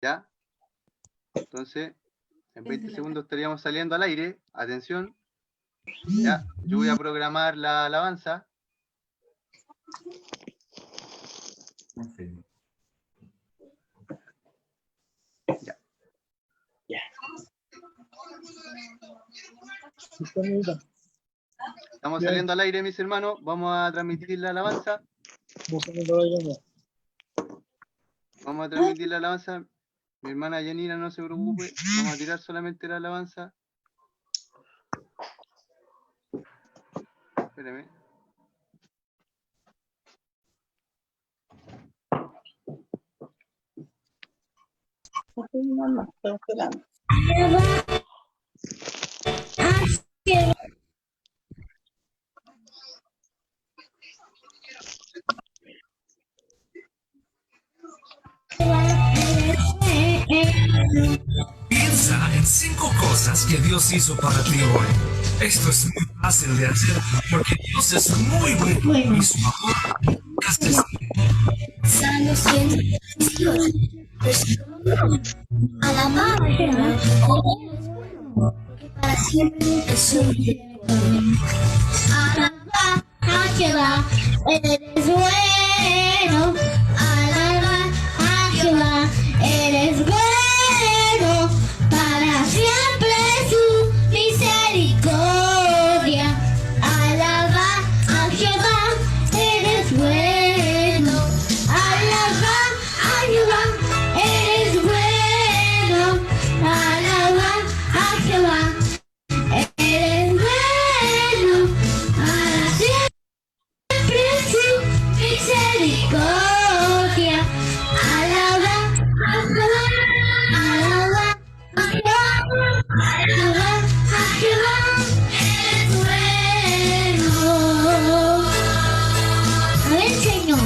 ¿Ya? Entonces, en 20 segundos estaríamos saliendo al aire. Atención. Ya, yo voy a programar la alabanza. Ya. Estamos saliendo al aire, mis hermanos. Vamos a transmitir la alabanza. Vamos a transmitir la alabanza. Mi hermana Yanina, no se preocupe. Vamos a tirar solamente la alabanza. Espérame. Piensa en 5 cosas que Dios hizo para ti hoy. Esto es muy fácil de hacer porque Dios es muy bueno y su amor nunca se extingue. Salmos 118, versículo 1. Alabad a Jehová, porque para siempre es su misericordia. Alabad a Jehová, eres bueno. Alabad a Jehová, eres bueno. Para siempre su misericordia. Alabad a Jehová, eres bueno. Alabad a Jehová, eres bueno. Alabad a Jehová, eres bueno. Para siempre su misericordia. Alabad a Jehová, alabad a Jehová, alabad a Jehová, eres bueno. Amén, Señor.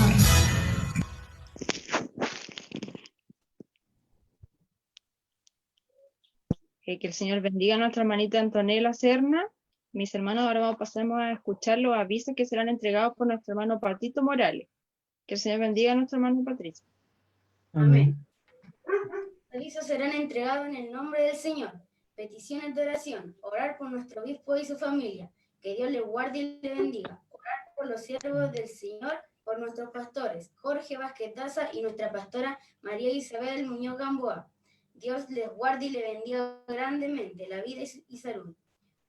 Que el Señor bendiga a nuestra hermanita Antonella Serna. Mis hermanos, ahora pasemos a escuchar los avisos que serán entregados por nuestro hermano Patito Morales. Que el Señor bendiga a nuestro hermano Patricio. Amén. Avisos serán entregados en el nombre del Señor. Peticiones de oración. Orar por nuestro obispo y su familia. Que Dios le guarde y le bendiga. Orar por los siervos del Señor, por nuestros pastores, Jorge Vázquez Daza y nuestra pastora María Isabel Muñoz Gamboa. Dios les guarde y le bendiga grandemente la vida y salud.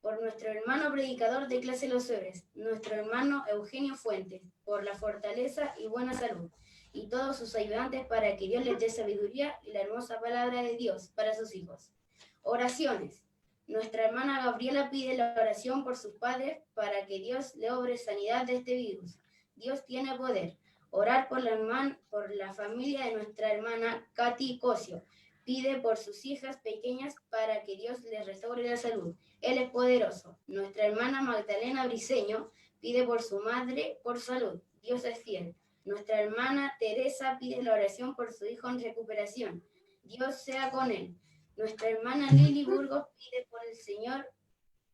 Por nuestro hermano predicador de clase Los Sobres, nuestro hermano Eugenio Fuentes, por la fortaleza y buena salud, y todos sus ayudantes para que Dios les dé sabiduría y la hermosa palabra de Dios para sus hijos. Oraciones. Nuestra hermana Gabriela pide la oración por sus padres para que Dios le obre sanidad de este virus. Dios tiene poder. Orar por la familia de nuestra hermana Katy Cosio. Pide por sus hijas pequeñas para que Dios les restaure la salud. Él es poderoso. Nuestra hermana Magdalena Briceño pide por su madre por salud. Dios es fiel. Nuestra hermana Teresa pide la oración por su hijo en recuperación. Dios sea con él. Nuestra hermana Lili Burgos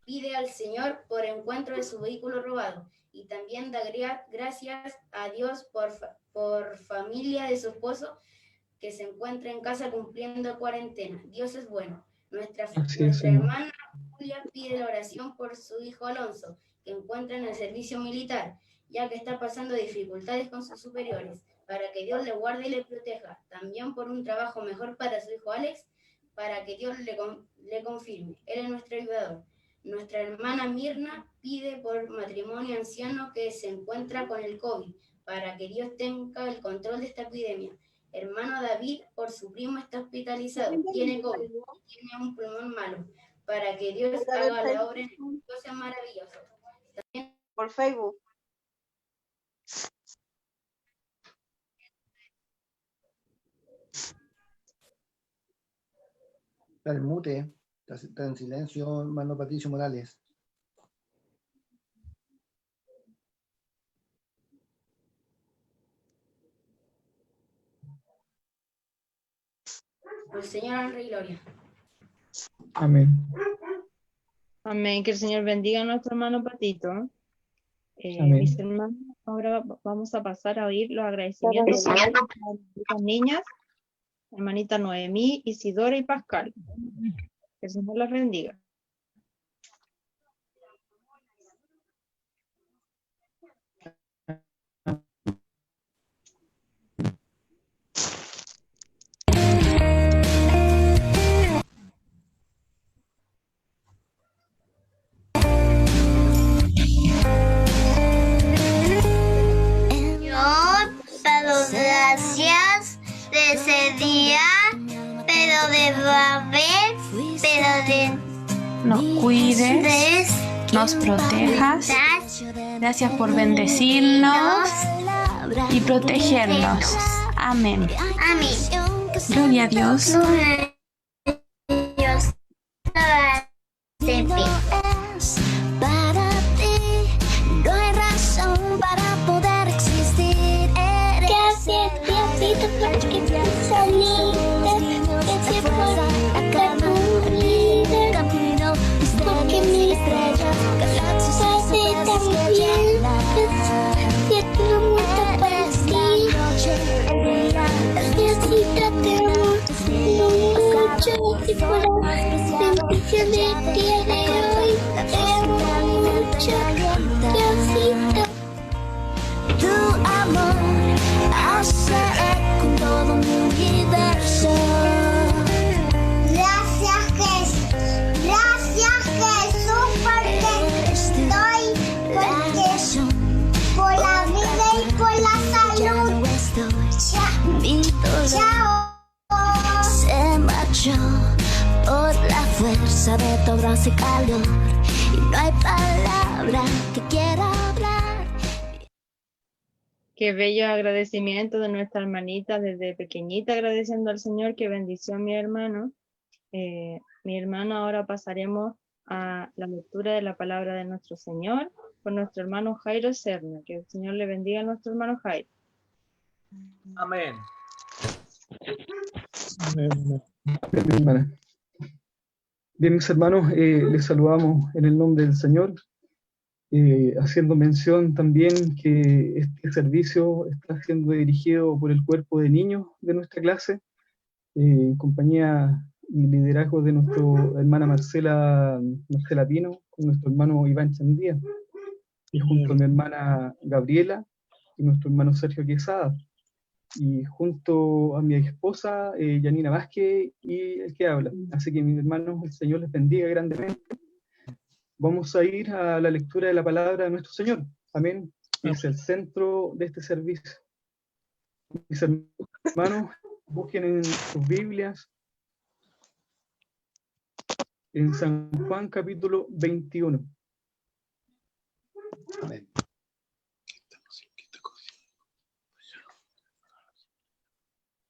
pide al Señor por encuentro de su vehículo robado. Y también da gracias a Dios por familia de su esposo que se encuentra en casa cumpliendo cuarentena. Dios es bueno. Nuestra hermana Julia pide la oración por su hijo Alonso, que encuentra en el servicio militar, ya que está pasando dificultades con sus superiores, para que Dios le guarde y le proteja. También por un trabajo mejor para su hijo Alex, para que Dios le confirme. Él es nuestro ayudador. Nuestra hermana Mirna pide por matrimonio anciano que se encuentra con el COVID, para que Dios tenga el control de esta epidemia. Hermano David, por su primo está hospitalizado, tiene COVID y tiene un pulmón malo, para que Dios haga la obra en él. Dios es maravilloso. También por Facebook. Está en mute, está en silencio, hermano Patricio Morales. el Señor honra y gloria. Amén. Amén. Que el Señor bendiga a nuestro hermano Patito. Amén. Mis hermanos, ahora vamos a pasar a oír los agradecimientos a las niñas. hermanita Noemí, Isidora y Pascal. Que el Señor las bendiga. Señor, pero gracias de ese día, pero de Babel, pero de Nos cuides, nos protejas. Gracias por bendecirnos y protegernos. Amén. Amén. Gloria a Dios. Dios, Para ti no hay razón para poder existir. Gracias, Diosito, porque tú saliste. Gracias por estar conmigo. Porque mi estrella pase también. Gracias, tu mucho para ti. Diosito, te amo mucho. Y por la bendición del día de hoy, te amo mucho. Diosito. Tu amor hace eco en todo mi universo. Gracias Jesús, porque estoy por la vida y por la salud. Chao. Se marchó por la fuerza de tu abrazo y calor, y no hay palabra que quiera hablar. Qué bello agradecimiento de nuestra hermanita desde pequeñita, agradeciendo al Señor que bendició a mi hermano. Mi hermano, ahora pasaremos a la lectura de la palabra de nuestro Señor con nuestro hermano Jairo Serna. Que el Señor le bendiga a nuestro hermano Jairo. Amén. Amén, hermana. Bien, mis hermanos, les saludamos en el nombre del Señor, haciendo mención también que este servicio está siendo dirigido por el cuerpo de niños de nuestra clase, en compañía y liderazgo de nuestra hermana Marcela Pino, con nuestro hermano Iván Chandía, y junto a mi hermana Gabriela y nuestro hermano Sergio Quesada, y junto a mi esposa Yanina Vázquez y el que habla. Así que mis hermanos, el Señor les bendiga grandemente. Vamos a ir a la lectura de la palabra de nuestro Señor. Amén. Es el centro de este servicio. Mis hermanos, busquen en sus Biblias en San Juan capítulo 21. Amén.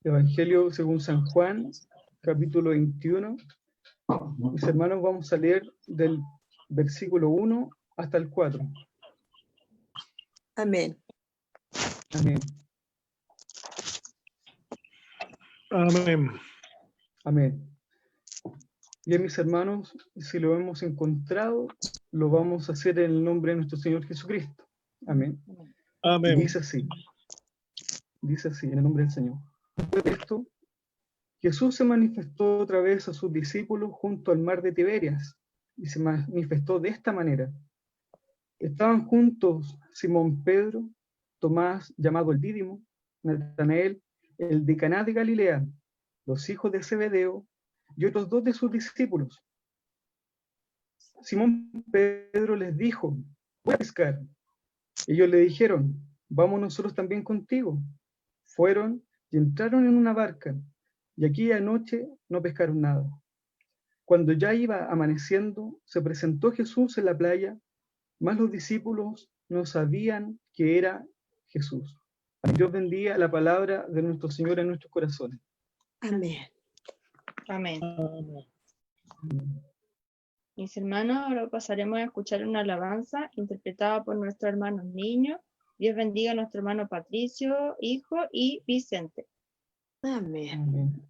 Evangelio según San Juan, capítulo 21. Mis hermanos, vamos a leer del versículo 1 hasta el 4. Amén. Amén. Amén. Amén. Bien, mis hermanos, si lo hemos encontrado, lo vamos a hacer en el nombre de nuestro Señor Jesucristo. Amén. Amén. Dice así, en el nombre del Señor. Después de esto, Jesús se manifestó otra vez a sus discípulos junto al mar de Tiberias, y se manifestó de esta manera. Estaban juntos Simón Pedro, Tomás, llamado el Dídimo, Natanael, el de Caná de Galilea, los hijos de Zebedeo, y otros dos de sus discípulos. Simón Pedro les dijo: voy a pescar. Ellos le dijeron: vamos nosotros también contigo. Fueron y entraron en una barca, y aquella noche no pescaron nada. Cuando ya iba amaneciendo, se presentó Jesús en la playa, mas los discípulos no sabían que era Jesús. Dios bendiga la palabra de nuestro Señor en nuestros corazones. Amén. Amén. Mis hermanos, ahora pasaremos a escuchar una alabanza interpretada por nuestros hermanos niños. Dios bendiga a nuestro hermano Patricio, hijo, y Vicente. Amén. Amén.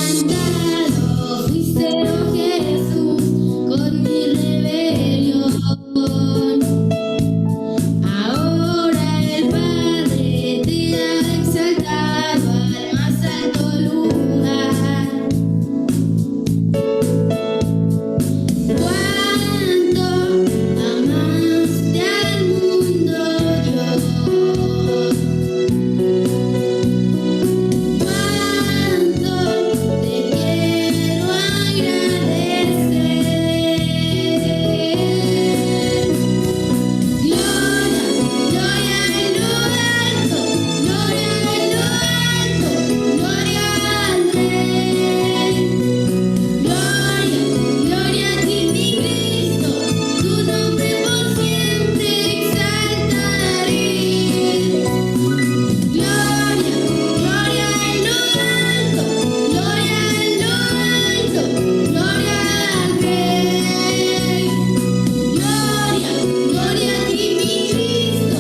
Quebrantado fuiste, oh Jesús, con mi rebelión. Ahora el Padre te ha exaltado al más alto lugar. Cuánto amaste al mundo, Dios. Cuánto te quiero agradecer. Gloria en lo alto, gloria en lo alto, gloria al Rey. Gloria a ti, mi Cristo, tu nombre por siempre exaltaré. Gloria en lo alto, gloria en lo alto, gloria al Rey. Gloria a ti, mi Cristo,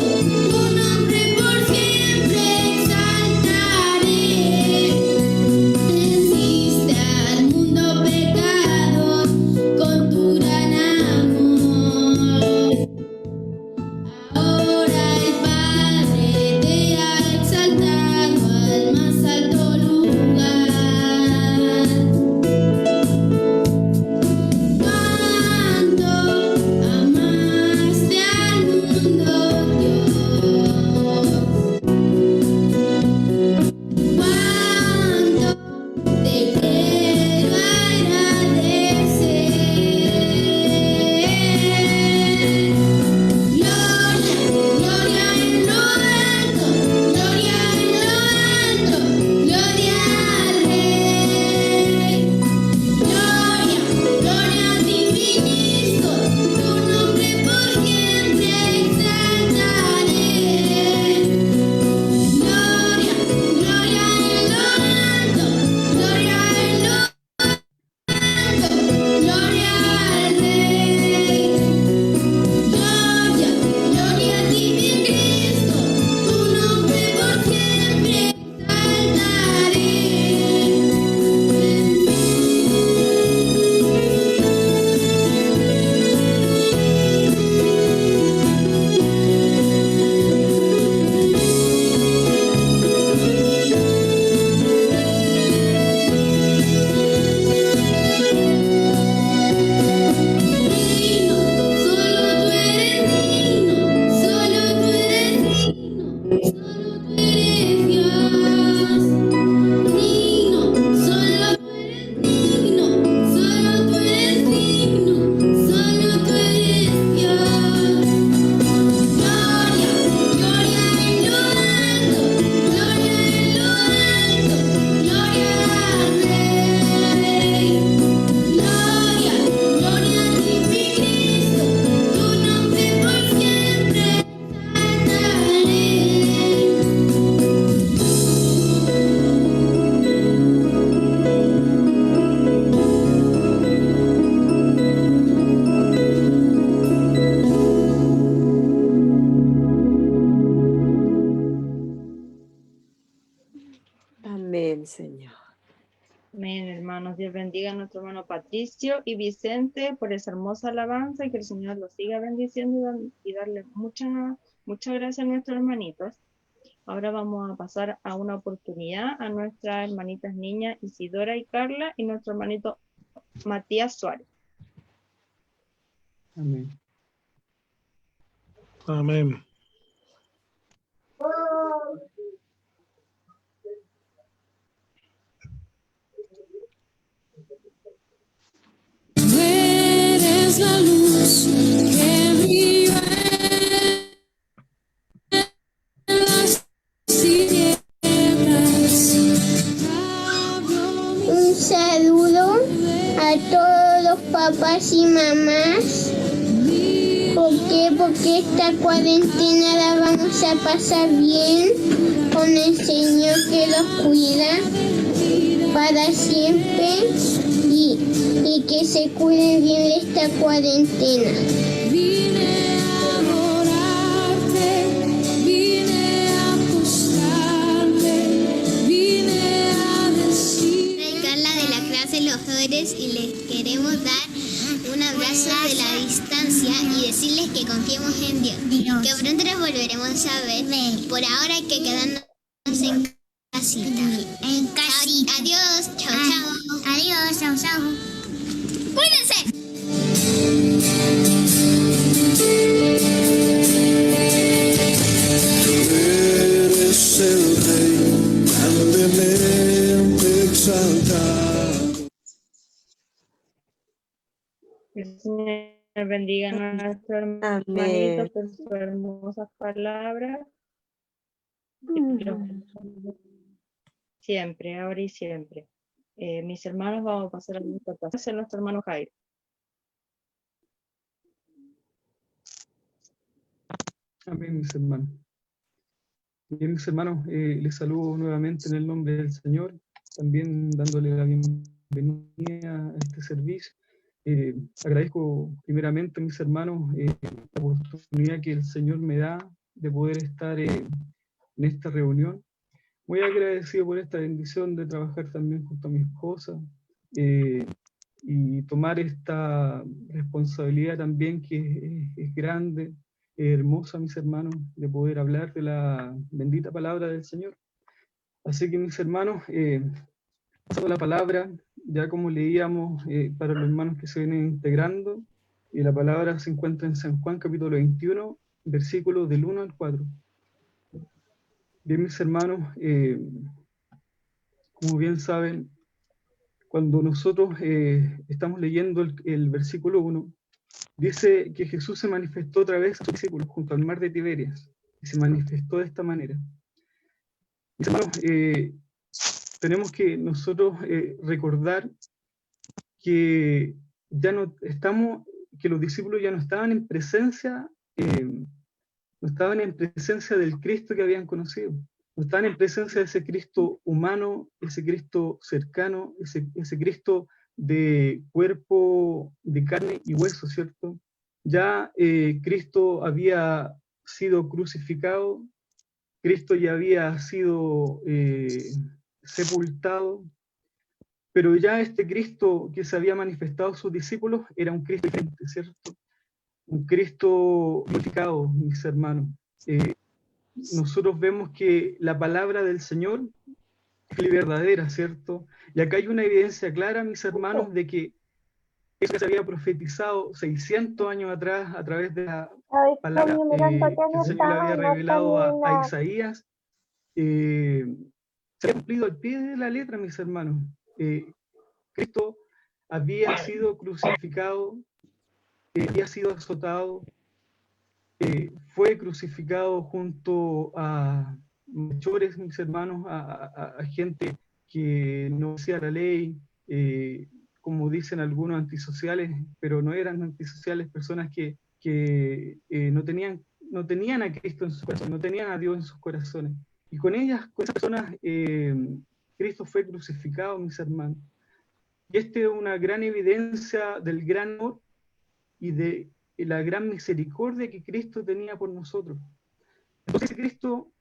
tu nombre por siempre exaltaré. Venciste al mundo pecador con tu gran amor. Ahora el Padre te ha exaltado al más alto lugar. Cuánto amaste al mundo, Dios. Cuánto te quiero agradecer. Gloria en lo alto, gloria en lo alto, gloria al Rey. Gloria a ti, mi Cristo, tu nombre por siempre exaltaré. Gloria en lo alto, gloria en lo alto, gloria al Rey. Gloria a ti, mi Cristo, tu nombre por siempre exaltaré. Digno, solo tú eres digno, solo tú eres digno, solo tú eres Dios. Digno, solo tú eres digno, solo tú eres digno, solo tú eres Dios. Gloria en lo alto, gloria en lo alto, gloria al Rey. Gloria a ti, mi Cristo, tu nombre por siempre exaltaré. Amén, Señor. Amén, hermanos. Dios bendiga a nuestro hermano Patricio y Vicente por esa hermosa alabanza y que el Señor los siga bendiciendo y darle muchas gracias a nuestros hermanitos. Ahora vamos a pasar a una oportunidad a nuestras hermanitas niñas Isidora y Carla y nuestro hermanito Matías Suárez. Amén. Amén. Ven que vive en las tinieblas. Un saludo a todos los papás y mamás. ¿Por qué? Porque esta cuarentena la vamos a pasar bien con el Señor que los cuida para siempre y que se cuiden bien de esta cuarentena. Vine a adorarte, vine a acostarte, vine a decir. Soy Carla de la clase Los Dores y les queremos dar un abrazo de la distancia y decirles que confiemos en Dios, que pronto nos volveremos a ver. Por ahora hay que quedarnos en casita. Adiós, chao, chao. Adiós, chao, chao. ¡Cuídense! Eres el Rey grandemente exaltado. Que el Señor bendiga a nuestro hermanito por sus hermosas palabras. Siempre, ahora y siempre. Mis hermanos, vamos a pasar a nuestro paso, a nuestro hermano Jairo. Amén, mis hermanos. Bien, mis hermanos, les saludo nuevamente en el nombre del Señor, también dándole la bienvenida a este servicio. Agradezco primeramente a mis hermanos la oportunidad que el Señor me da de poder estar en esta reunión. Muy agradecido por esta bendición de trabajar también junto a mi esposa y tomar esta responsabilidad también que es grande, hermosa, mis hermanos, de poder hablar de la bendita palabra del Señor. Así que, mis hermanos, pasando la palabra, ya como leíamos para los hermanos que se vienen integrando, y la palabra se encuentra en San Juan capítulo 21, versículos del 1 al 4. Bien, mis hermanos, como bien saben, cuando nosotros estamos leyendo el versículo 1, dice que Jesús se manifestó otra vez a sus discípulos junto al mar de Tiberias, y se manifestó de esta manera. Mis hermanos, tenemos que nosotros recordar que ya no estamos, que los discípulos ya no estaban en presencia, no estaban en presencia del Cristo que habían conocido, no estaban en presencia de ese Cristo humano, ese Cristo cercano, ese Cristo de cuerpo, de carne y hueso, ¿cierto? Ya Cristo había sido crucificado, Cristo ya había sido sepultado, pero ya este Cristo que se había manifestado a sus discípulos era un Cristo diferente, ¿cierto? Un Cristo glorificado, mis hermanos. Nosotros vemos que la palabra del Señor es verdadera, ¿cierto? Y acá hay una evidencia clara, mis hermanos, de que eso se había profetizado 600 años atrás a través de la palabra que el Señor le había revelado a Isaías. Se ha cumplido al pie de la letra, mis hermanos. Cristo había sido crucificado, había sido azotado, fue crucificado junto a malhechores, mis hermanos, a gente que no hacía la ley, como dicen algunos antisociales, pero no eran antisociales, personas que no tenían a Cristo en sus corazones, no tenían a Dios en sus corazones. Y con esas personas, Cristo fue crucificado, mis hermanos. Y esta es una gran evidencia del gran amor y de la gran misericordia que Cristo tenía por nosotros. Entonces Cristo,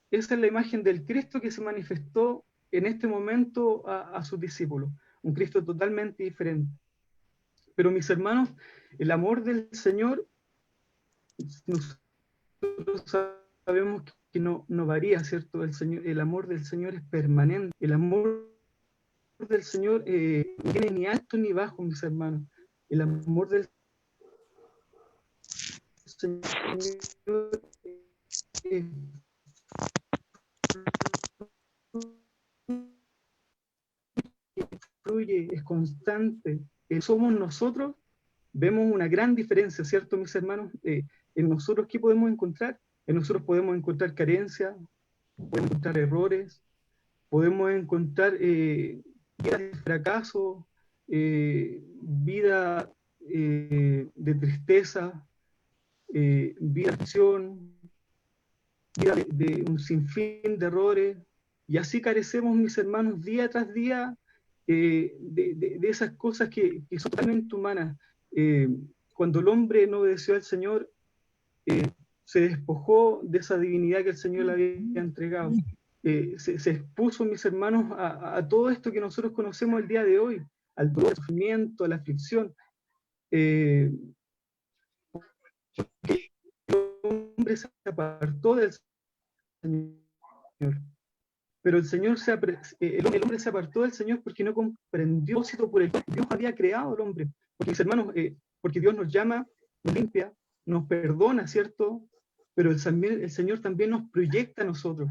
esa es la imagen del Cristo que se manifestó en este momento a sus discípulos. Un Cristo totalmente diferente. Pero mis hermanos, el amor del Señor, nosotros sabemos que no varía, ¿cierto? El amor del Señor es permanente. El amor del Señor no tiene ni alto ni bajo, mis hermanos. El amor del Señor fluye, es constante. Somos nosotros vemos una gran diferencia, ¿cierto, mis hermanos? En nosotros, ¿qué podemos encontrar? En nosotros podemos encontrar carencia, podemos encontrar errores, podemos encontrar vida de fracaso, vida de tristeza, vida de acción, vida de un sinfín de errores, y así carecemos, mis hermanos, día tras día de esas cosas que son totalmente humanas. Cuando el hombre no obedeció al Señor, se despojó de esa divinidad que el Señor le había entregado. Se expuso, mis hermanos, a todo esto que nosotros conocemos el día de hoy, al dolor, al sufrimiento, a la aflicción. El hombre se apartó del Señor, pero el hombre se apartó del Señor porque no comprendió por el que Dios había creado al hombre. Porque, mis hermanos, porque Dios nos llama, nos limpia, nos perdona, ¿cierto? Pero el Señor también nos proyecta a nosotros.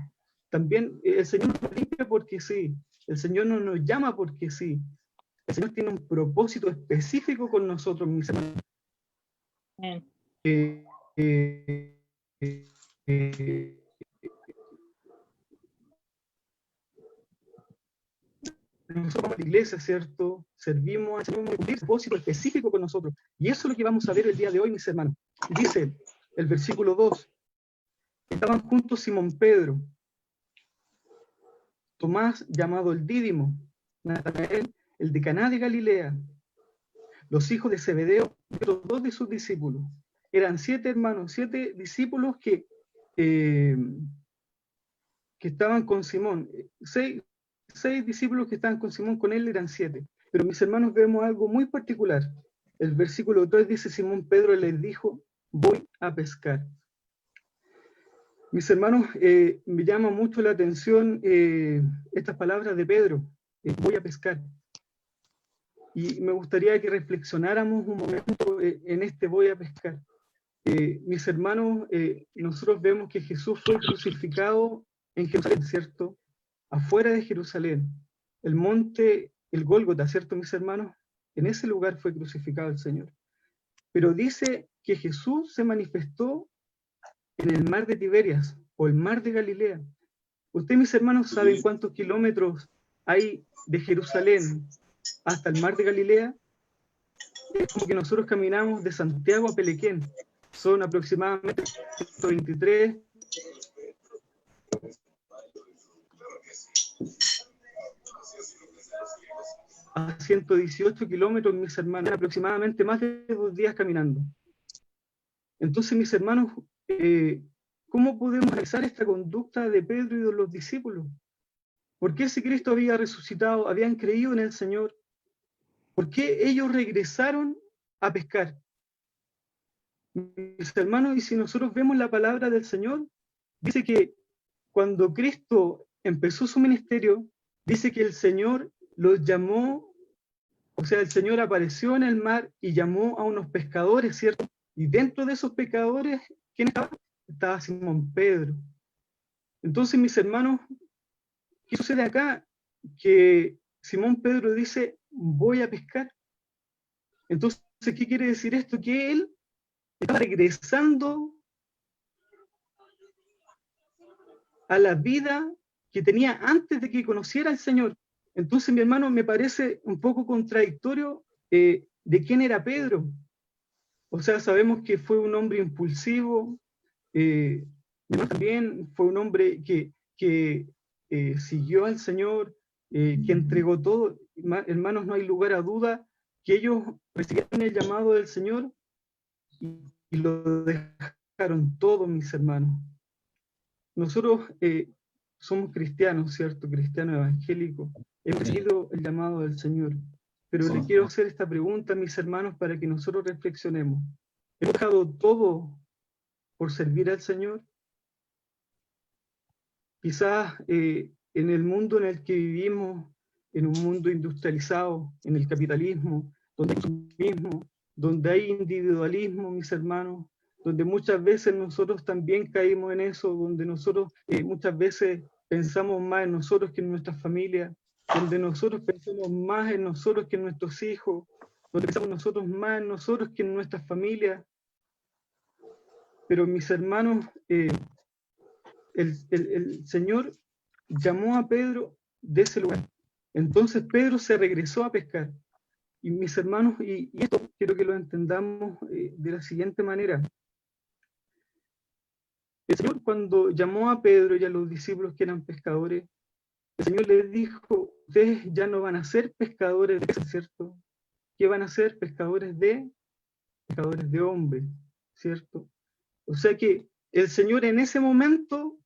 También el Señor nos limpia porque sí. El Señor no nos llama porque sí. El Señor tiene un propósito específico con nosotros, mis hermanos. Nosotros como iglesia, ¿cierto? Servimos al Señor con un propósito específico con nosotros. Y eso es lo que vamos a ver el día de hoy, mis hermanos. Dice el versículo 2. Estaban juntos Simón Pedro, Tomás, llamado el Dídimo, Natanael, el de Caná de Galilea, los hijos de Zebedeo y otros 2 de sus discípulos. Eran 7 hermanos, 7 discípulos que estaban con Simón. 6 discípulos que estaban con Simón, con él eran 7. Pero, mis hermanos, vemos algo muy particular. El versículo 3 dice: Simón Pedro les dijo, voy a pescar. Mis hermanos, me llama mucho la atención estas palabras de Pedro, voy a pescar. Y me gustaría que reflexionáramos un momento en este voy a pescar. Mis hermanos, nosotros vemos que Jesús fue crucificado en Jerusalén, ¿cierto? Afuera de Jerusalén. El monte, el Gólgota, ¿cierto, mis hermanos? En ese lugar fue crucificado el Señor. Pero dice que Jesús se manifestó en el mar de Tiberias, o el mar de Galilea. Ustedes, mis hermanos, ¿saben cuántos kilómetros hay de Jerusalén hasta el mar de Galilea? Es como que nosotros caminamos de Santiago a Pelequén. Son aproximadamente 123. A 118 kilómetros, mis hermanos, aproximadamente más de 2 días caminando. Entonces, mis hermanos, ¿cómo podemos analizar esta conducta de Pedro y de los discípulos? ¿Por qué si Cristo había resucitado, habían creído en el Señor? ¿Por qué ellos regresaron a pescar? Mis hermanos, y si nosotros vemos la palabra del Señor, dice que cuando Cristo empezó su ministerio, dice que el Señor los llamó, o sea, el Señor apareció en el mar y llamó a unos pescadores, ¿cierto? Y dentro de esos pescadores, ¿quién estaba? Estaba Simón Pedro. Entonces, mis hermanos, ¿qué sucede acá? Que Simón Pedro dice, voy a pescar. Entonces, ¿qué quiere decir esto? Que él estaba regresando a la vida que tenía antes de que conociera al Señor. Entonces, mi hermano, me parece un poco contradictorio de quién era Pedro. O sea, sabemos que fue un hombre impulsivo, también fue un hombre que siguió al Señor, que entregó todo. Hermanos, no hay lugar a duda que ellos recibieron el llamado del Señor y lo dejaron todo, mis hermanos. Nosotros somos cristianos, ¿cierto? Cristianos evangélicos. Hemos recibido el llamado del Señor. Pero le quiero hacer esta pregunta, mis hermanos, para que nosotros reflexionemos. ¿Hemos dejado todo por servir al Señor? Quizás en el mundo en el que vivimos, en un mundo industrializado, en el capitalismo, donde hay consumismo, donde hay individualismo, mis hermanos, donde muchas veces nosotros también caímos en eso, donde nosotros muchas veces pensamos más en nosotros que en nuestras familias, donde nosotros pensamos más en nosotros que en nuestros hijos, donde pensamos nosotros más en nosotros que en nuestras familias. Pero mis hermanos, el Señor llamó a Pedro de ese lugar. Entonces Pedro se regresó a pescar. Y mis hermanos, y esto quiero que lo entendamos de la siguiente manera. El Señor, cuando llamó a Pedro y a los discípulos que eran pescadores, el Señor les dijo: ustedes ya no van a ser pescadores de peces, ¿cierto? ¿Qué van a ser? Pescadores de hombres, ¿cierto? O sea que el Señor en ese momento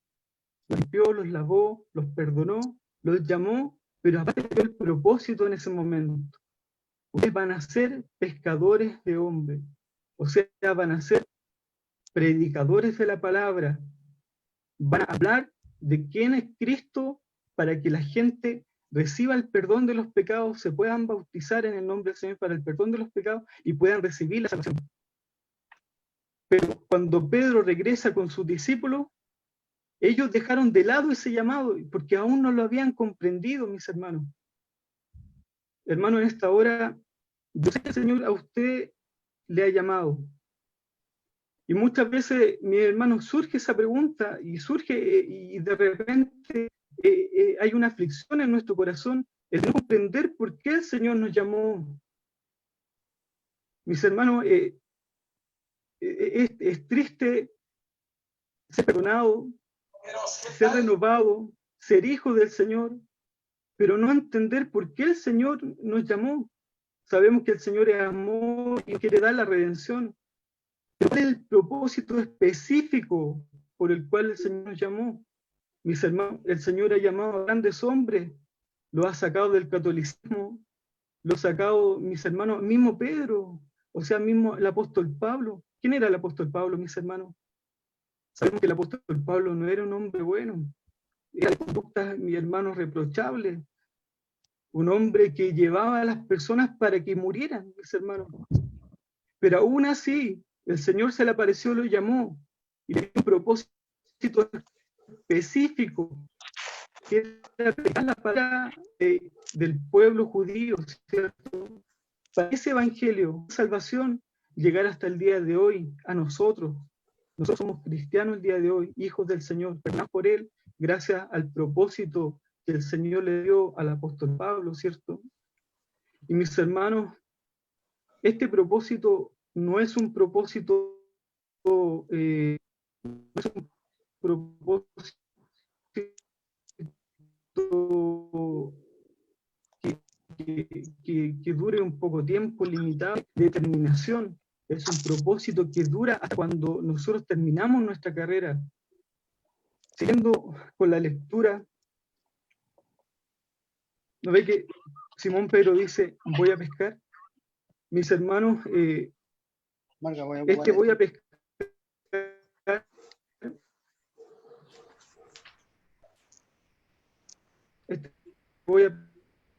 los limpió, los lavó, los perdonó, los llamó, pero aparte dio el propósito en ese momento. Ustedes van a ser pescadores de hombres, o sea, van a ser predicadores de la palabra, van a hablar de quién es Cristo para que la gente reciba el perdón de los pecados, se puedan bautizar en el nombre del Señor para el perdón de los pecados y puedan recibir la salvación. Pero cuando Pedro regresa con sus discípulos, ellos dejaron de lado ese llamado porque aún no lo habían comprendido, mis hermanos. Hermano, en esta hora, yo sé que el Señor a usted le ha llamado. Y muchas veces, mi hermano, surge esa pregunta y de repente hay una aflicción en nuestro corazón, el no comprender por qué el Señor nos llamó. Mis hermanos, es triste ser perdonado, ser renovado, ser hijo del Señor, pero no entender por qué el Señor nos llamó. Sabemos que el Señor es amor y quiere dar la redención. ¿Cuál es el propósito específico por el cual el Señor nos llamó? Mis hermanos, el Señor ha llamado a grandes hombres, lo ha sacado del catolicismo, lo ha sacado, mis hermanos, mismo Pedro, o sea, mismo el apóstol Pablo. ¿Quién era el apóstol Pablo, mis hermanos? Sabemos que el apóstol Pablo no era un hombre bueno, era de conductas, mis hermanos, reprochables, un hombre que llevaba a las personas para que murieran, mis hermanos. Pero aún así, el Señor se le apareció, lo llamó, y le dio un propósito específico, que era predicar la palabra del pueblo judío, ¿cierto? Para ese evangelio, salvación, llegar hasta el día de hoy a nosotros. Nosotros somos cristianos el día de hoy, hijos del Señor, perdonados por Él, gracias al propósito que el Señor le dio al apóstol Pablo, ¿cierto? Y mis hermanos, este propósito no es un propósito, que dure un poco tiempo, limitado, de determinación. Es un propósito que dura hasta cuando nosotros terminamos nuestra carrera. Siguiendo con la lectura, ¿no ve que Simón Pedro dice: voy a pescar? Mis hermanos, Marga, voy a pescar. Voy a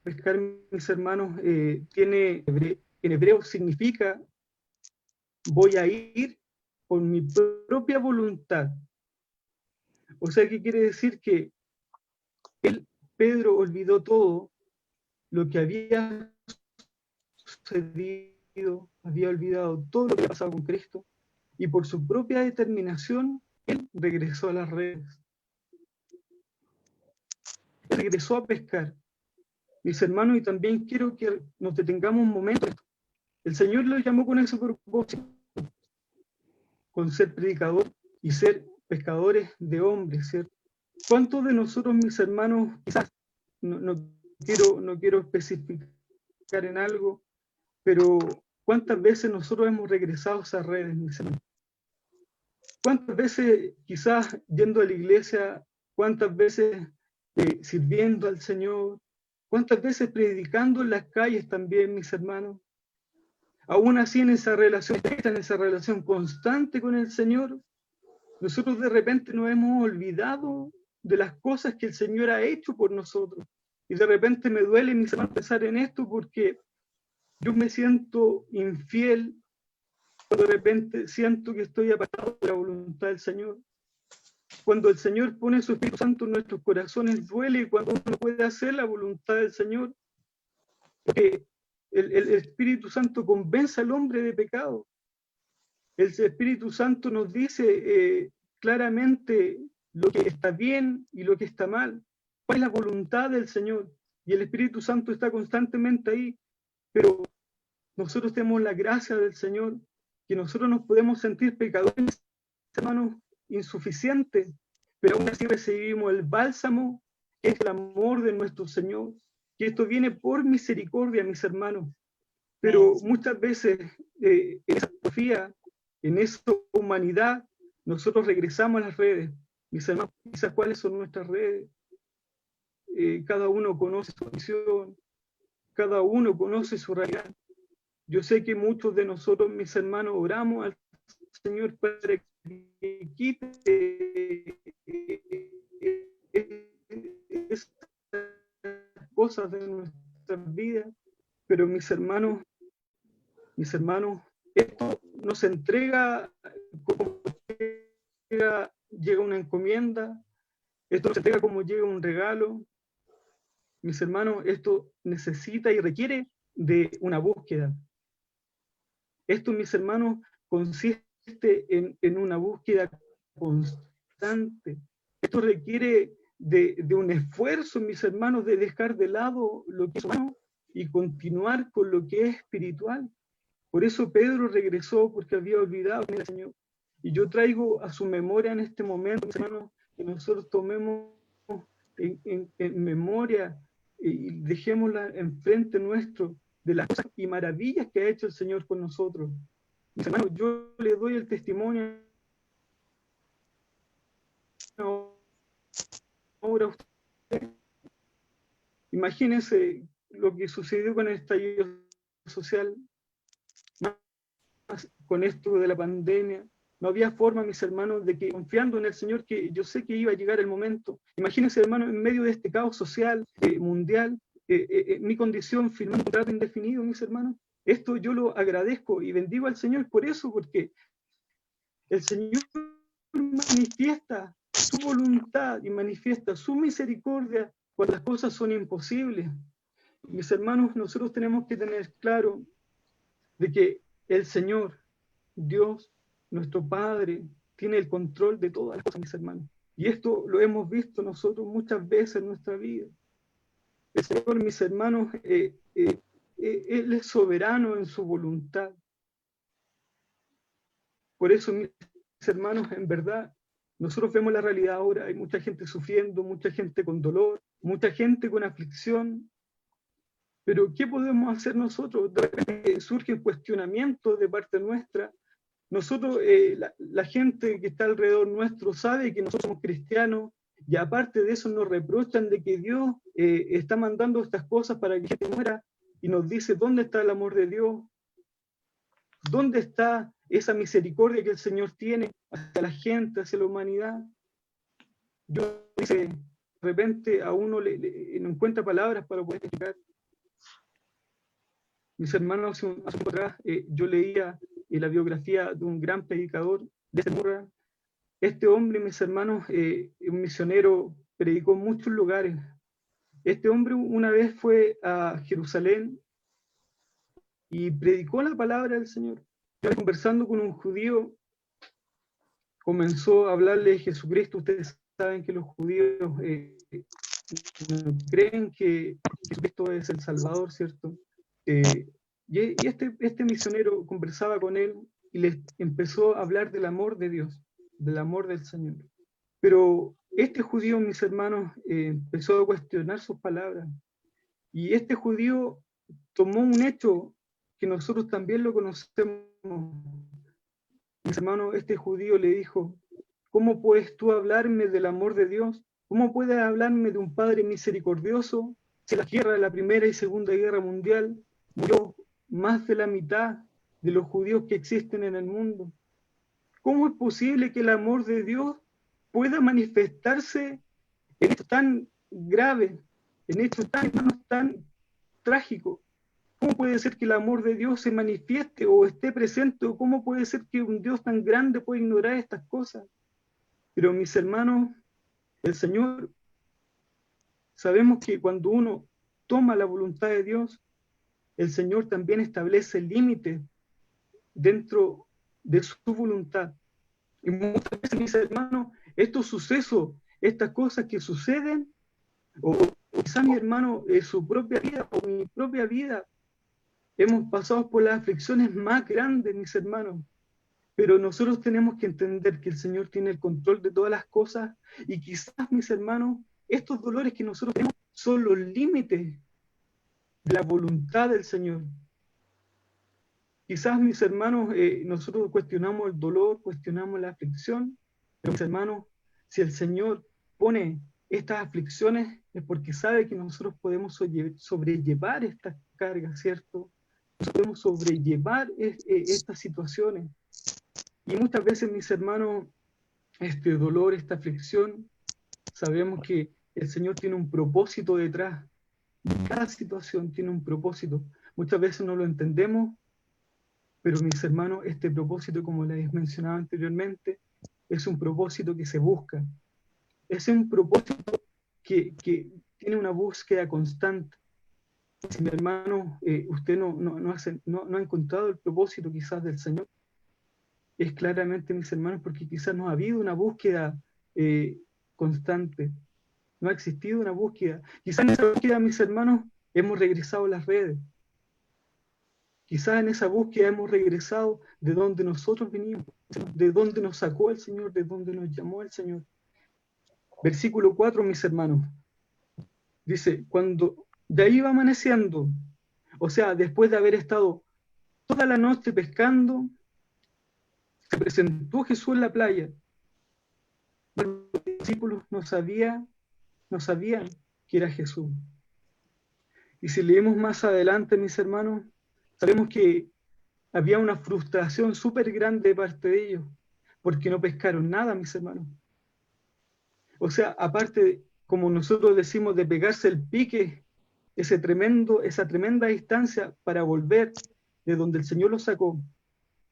pescar, mis hermanos, en hebreo significa voy a ir por mi propia voluntad. O sea, ¿qué quiere decir? Que Pedro olvidó todo lo que había sucedido, había olvidado todo lo que había pasado con Cristo, y por su propia determinación, él regresó a las redes. Regresó a pescar. Mis hermanos, y también quiero que nos detengamos un momento. El Señor lo llamó con ese propósito, con ser predicador y ser pescadores de hombres, ¿cierto? ¿Cuántos de nosotros, mis hermanos, quizás, no quiero especificar en algo, pero cuántas veces nosotros hemos regresado a esas redes, mis hermanos? ¿Cuántas veces, quizás yendo a la iglesia, cuántas veces sirviendo al Señor, cuántas veces predicando en las calles también, mis hermanos? Aún así en esa relación constante con el Señor, nosotros de repente nos hemos olvidado de las cosas que el Señor ha hecho por nosotros. Y de repente me duele, mis hermanos, pensar en esto, porque yo me siento infiel cuando de repente siento que estoy apartado de la voluntad del Señor. Cuando el Señor pone su Espíritu Santo en nuestros corazones, duele, y cuando uno puede hacer la voluntad del Señor, porque el Espíritu Santo convence al hombre de pecado. El Espíritu Santo nos dice claramente lo que está bien y lo que está mal. ¿Cuál es la voluntad del Señor? Y el Espíritu Santo está constantemente ahí, pero nosotros tenemos la gracia del Señor, que nosotros nos podemos sentir pecadores, hermanos, insuficientes, pero aún así recibimos el bálsamo, que es el amor de nuestro Señor, que esto viene por misericordia, mis hermanos. Pero muchas veces en esa filosofía, en esa humanidad, nosotros regresamos a las redes. Mis hermanos, quizás cuáles son nuestras redes. Cada uno conoce su visión, cada uno conoce su realidad. Yo sé que muchos de nosotros, mis hermanos, oramos al Señor para que quite esas cosas de nuestras vidas, pero mis hermanos, esto nos entrega como llega una encomienda, esto nos entrega como llega un regalo. Mis hermanos, esto necesita y requiere de una búsqueda. Esto, mis hermanos, consiste en una búsqueda constante. Esto requiere de un esfuerzo, mis hermanos, de dejar de lado lo que es humano y continuar con lo que es espiritual. Por eso Pedro regresó, porque había olvidado al Señor. Y yo traigo a su memoria en este momento, mis hermanos, que nosotros tomemos en memoria y dejémosla enfrente nuestro de las cosas y maravillas que ha hecho el Señor con nosotros. Mis hermanos, yo le doy el testimonio ahora a ustedes. Imagínense lo que sucedió con el estallido social, más con esto de la pandemia. No había forma, mis hermanos, de que confiando en el Señor, que yo sé que iba a llegar el momento. Imagínense, hermanos, en medio de este caos social, mundial, mi condición, firmar un contrato indefinido, mis hermanos. Esto yo lo agradezco y bendigo al Señor por eso, porque el Señor manifiesta su voluntad y manifiesta su misericordia cuando las cosas son imposibles. Mis hermanos, nosotros tenemos que tener claro de que el Señor, Dios, nuestro Padre, tiene el control de todas las cosas, mis hermanos. Y esto lo hemos visto nosotros muchas veces en nuestra vida. El Señor, mis hermanos, Él es soberano en su voluntad. Por eso, mis hermanos, en verdad, nosotros vemos la realidad ahora. Hay mucha gente sufriendo, mucha gente con dolor, mucha gente con aflicción. Pero ¿qué podemos hacer nosotros? De repente surgen cuestionamientos de parte nuestra. Nosotros, la gente que está alrededor nuestro sabe que nosotros somos cristianos, y aparte de eso nos reprochan de que Dios está mandando estas cosas para que gente muera, y nos dice, ¿dónde está el amor de Dios? ¿Dónde está esa misericordia que el Señor tiene hacia la gente, hacia la humanidad? Yo, de repente, a uno no encuentra palabras para poder explicar. Mis hermanos, hace un tiempo atrás, yo leía la biografía de un gran predicador de Zamora. Este hombre, mis hermanos, un misionero, predicó en muchos lugares. Este hombre una vez fue a Jerusalén y predicó la palabra del Señor. Conversando con un judío, comenzó a hablarle de Jesucristo. Ustedes saben que los judíos no creen que Jesucristo es el Salvador, ¿cierto? Y este misionero conversaba con él y les empezó a hablar del amor de Dios, del amor del Señor. Pero este judío, mis hermanos, empezó a cuestionar sus palabras. Y este judío tomó un hecho que nosotros también lo conocemos. Mis hermanos, este judío le dijo, ¿cómo puedes tú hablarme del amor de Dios? ¿Cómo puedes hablarme de un Padre misericordioso si en la guerra de la Primera y Segunda Guerra Mundial murió más de la mitad de los judíos que existen en el mundo? ¿Cómo es posible que el amor de Dios pueda manifestarse en hechos tan graves, en hechos tan trágicos? ¿Cómo puede ser que el amor de Dios se manifieste o esté presente? ¿O cómo puede ser que un Dios tan grande pueda ignorar estas cosas? Pero mis hermanos, el Señor, sabemos que cuando uno toma la voluntad de Dios, el Señor también establece límites dentro de su voluntad. Y muchas veces, mis hermanos, estos sucesos, estas cosas que suceden, o quizá mi hermano, su propia vida o mi propia vida, hemos pasado por las aflicciones más grandes, mis hermanos. Pero nosotros tenemos que entender que el Señor tiene el control de todas las cosas, y quizás, mis hermanos, estos dolores que nosotros tenemos son los límites de la voluntad del Señor. Quizás, mis hermanos, nosotros cuestionamos el dolor, cuestionamos la aflicción, pero, mis hermanos, si el Señor pone estas aflicciones es porque sabe que nosotros podemos sobrellevar estas cargas, ¿cierto? Podemos sobrellevar estas situaciones. Y muchas veces, mis hermanos, este dolor, esta aflicción, sabemos que el Señor tiene un propósito detrás. Cada situación tiene un propósito. Muchas veces no lo entendemos, pero, mis hermanos, este propósito, como les mencionaba anteriormente, es un propósito que se busca. Es un propósito que tiene una búsqueda constante. Si, mi hermano, usted no ha encontrado el propósito quizás del Señor, es claramente, mis hermanos, porque quizás no ha habido una búsqueda constante. No ha existido una búsqueda. Quizás en esa búsqueda, mis hermanos, hemos regresado a las redes. Quizás en esa búsqueda hemos regresado de donde nosotros venimos, de donde nos sacó el Señor, de donde nos llamó el Señor. Versículo 4, mis hermanos. Dice, cuando de ahí va amaneciendo, o sea, después de haber estado toda la noche pescando, se presentó Jesús en la playa. Los discípulos no sabían que era Jesús. Y si leemos más adelante, mis hermanos, sabemos que había una frustración súper grande de parte de ellos, porque no pescaron nada, mis hermanos. O sea, aparte, como nosotros decimos, de pegarse el pique, esa tremenda distancia para volver de donde el Señor los sacó,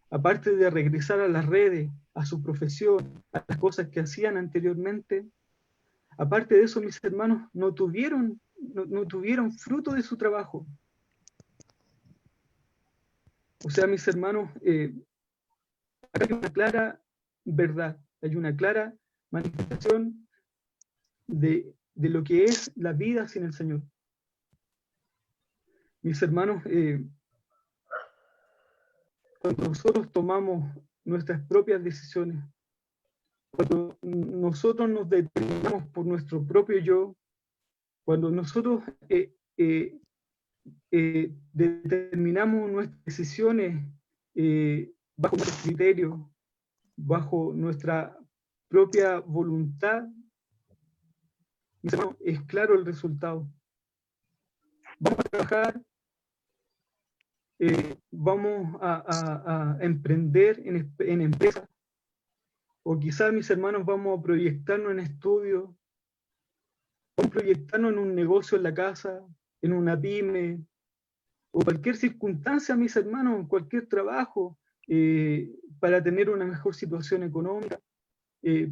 aparte de regresar a las redes, a su profesión, a las cosas que hacían anteriormente, aparte de eso, mis hermanos, no tuvieron fruto de su trabajo. O sea, mis hermanos, hay una clara verdad, hay una clara manifestación de lo que es la vida sin el Señor. Mis hermanos, cuando nosotros tomamos nuestras propias decisiones, cuando nosotros nos determinamos por nuestro propio yo, cuando nosotros determinamos nuestras decisiones bajo nuestro criterio, bajo nuestra propia voluntad, mis hermanos, es claro el resultado. Vamos a trabajar, vamos a emprender en empresas, o quizás, mis hermanos, vamos a proyectarnos en estudios, vamos a proyectarnos en un negocio en la casa, en una pyme, o cualquier circunstancia, mis hermanos, cualquier trabajo, para tener una mejor situación económica,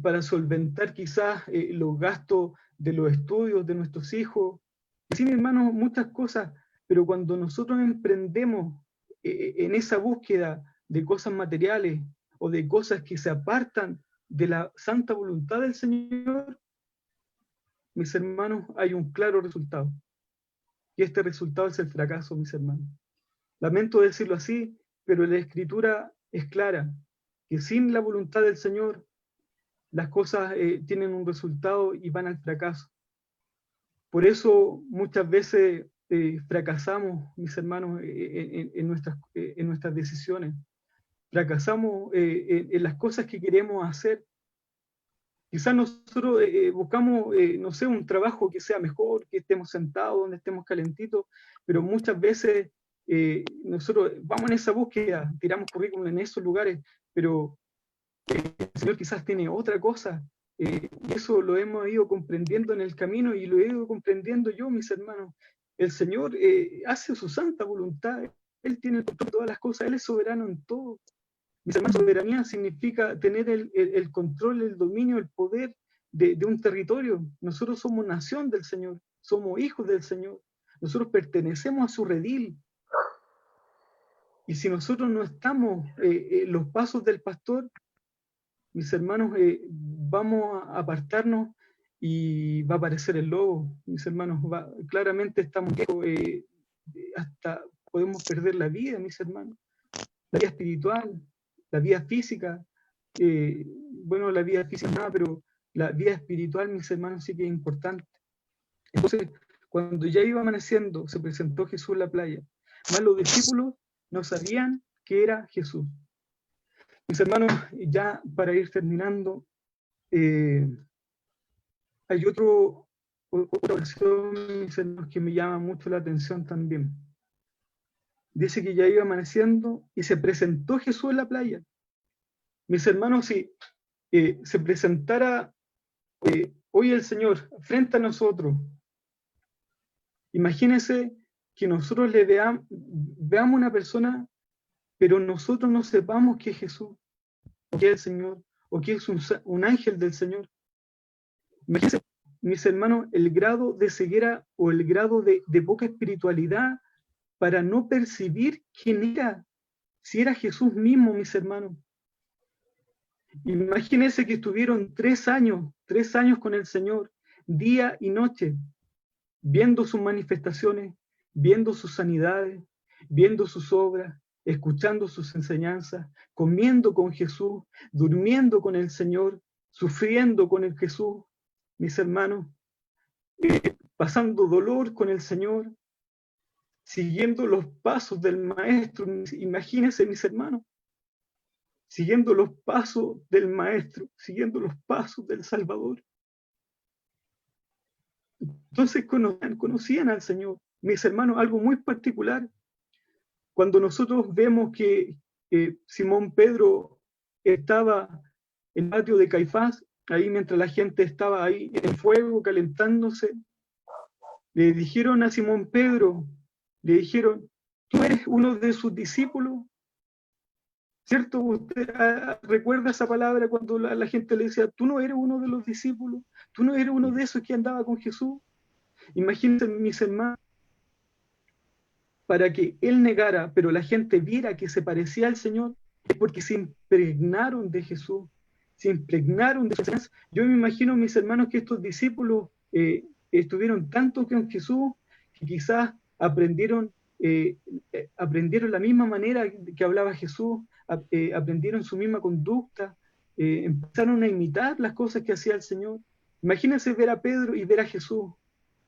para solventar quizás los gastos de los estudios de nuestros hijos. Y sí, mis hermanos, muchas cosas, pero cuando nosotros emprendemos en esa búsqueda de cosas materiales o de cosas que se apartan de la santa voluntad del Señor, mis hermanos, hay un claro resultado. Y este resultado es el fracaso, mis hermanos. Lamento decirlo así, pero la Escritura es clara, que sin la voluntad del Señor, las cosas tienen un resultado y van al fracaso. Por eso muchas veces fracasamos, mis hermanos, en nuestras decisiones. Fracasamos en las cosas que queremos hacer. Quizás nosotros buscamos, no sé, un trabajo que sea mejor, que estemos sentados, donde estemos calentitos, pero muchas veces nosotros vamos en esa búsqueda, tiramos currículum en esos lugares, pero el Señor quizás tiene otra cosa, y eso lo hemos ido comprendiendo en el camino, y lo he ido comprendiendo yo, mis hermanos. El Señor hace su santa voluntad, Él tiene el control de todas las cosas, Él es soberano en todo. Mis hermanos, soberanía significa tener el control, el dominio, el poder de un territorio. Nosotros somos nación del Señor, somos hijos del Señor, nosotros pertenecemos a su redil. Y si nosotros no estamos en los pasos del pastor, mis hermanos, vamos a apartarnos y va a aparecer el lobo. Mis hermanos, claramente estamos hasta podemos perder la vida, mis hermanos. La vida espiritual, la vida física. Bueno, la vida física nada, pero la vida espiritual, mis hermanos, sí que es importante. Entonces, cuando ya iba amaneciendo, se presentó Jesús en la playa. Más los discípulos no sabían que era Jesús. Mis hermanos, ya para ir terminando, hay otra versión, mis hermanos, que me llama mucho la atención también. Dice que ya iba amaneciendo y se presentó Jesús en la playa. Mis hermanos, si se presentara hoy el Señor frente a nosotros, imagínense que nosotros le veamos una persona, pero nosotros no sepamos que es Jesús, o que es el Señor, o que es un ángel del Señor. Imagínense, mis hermanos, el grado de ceguera o el grado de poca espiritualidad para no percibir quién era, si era Jesús mismo, mis hermanos. Imagínense que estuvieron 3 años con el Señor, día y noche, viendo sus manifestaciones, viendo sus sanidades, viendo sus obras, escuchando sus enseñanzas, comiendo con Jesús, durmiendo con el Señor, sufriendo con el Jesús, mis hermanos, pasando dolor con el Señor, siguiendo los pasos del Maestro. Imagínense, mis hermanos, siguiendo los pasos del Maestro, siguiendo los pasos del Salvador. Entonces conocían al Señor. Mis hermanos, algo muy particular, cuando nosotros vemos que Simón Pedro estaba en el patio de Caifás, ahí mientras la gente estaba ahí en el fuego calentándose, le dijeron a Simón Pedro, le dijeron, ¿tú eres uno de sus discípulos? ¿Cierto? ¿Usted recuerda esa palabra cuando la gente le decía, tú no eres uno de los discípulos? ¿Tú no eres uno de esos que andaba con Jesús? Imagínense, mis hermanos, para que él negara, pero la gente viera que se parecía al Señor, es porque se impregnaron de Jesús, se impregnaron de Jesús. Yo me imagino, mis hermanos, que estos discípulos estuvieron tanto con Jesús que quizás aprendieron la misma manera que hablaba Jesús, aprendieron su misma conducta, empezaron a imitar las cosas que hacía el Señor. Imagínense ver a Pedro y ver a Jesús,